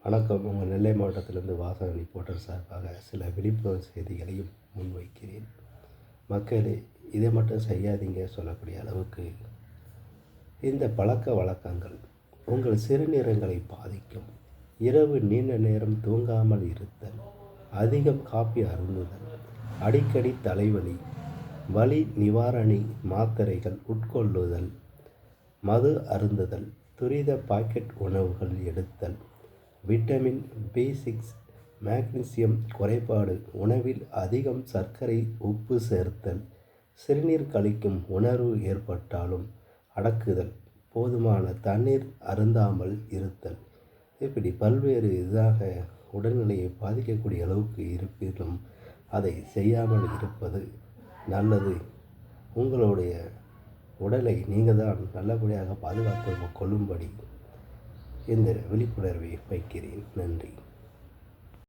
வணக்கம். உங்கள் நெல்லை மாவட்டத்திலிருந்து வாசகன் ரிப்போர்ட்டர் சார்பாக சில விழிப்புணர்வு செய்திகளையும் முன்வைக்கிறேன். மக்களே, இதை மட்டும் செய்யாதீங்க சொல்லக்கூடிய அளவுக்கு இந்த பழக்க வழக்கங்கள் உங்கள் சிறுநீரகங்களை பாதிக்கும். இரவு நீண்ட நேரம் தூங்காமல் இருத்தல், அதிகம் காப்பி அருந்துதல், அடிக்கடி தலைவலி, வலி நிவாரணி மாத்திரைகள் உட்கொள்ளுதல், மது அருந்துதல், துரித பாக்கெட் உணவுகள் எடுத்தல், விட்டமின் B6, மேக்னீசியம் குறைபாடு, உணவில் அதிகம் சர்க்கரை, உப்பு சேர்த்தல், சிறுநீர் கழிக்கும் உணர்வு ஏற்பட்டாலும் அடக்குதல், போதுமான தண்ணீர் அருந்தாமல் இருத்தல், இப்படி பல்வேறு இதாக உடல்நிலையை பாதிக்கக்கூடிய அளவுக்கு இருப்பினும் அதை செய்யாமல் இருப்பது நல்லது. உங்களுடைய உடலை நீங்கள் தான் நல்லபடியாக பாதுகாத்து கொள்ளும்படி இந்த விழிப்புணர்வை வைக்கிறேன். நன்றி.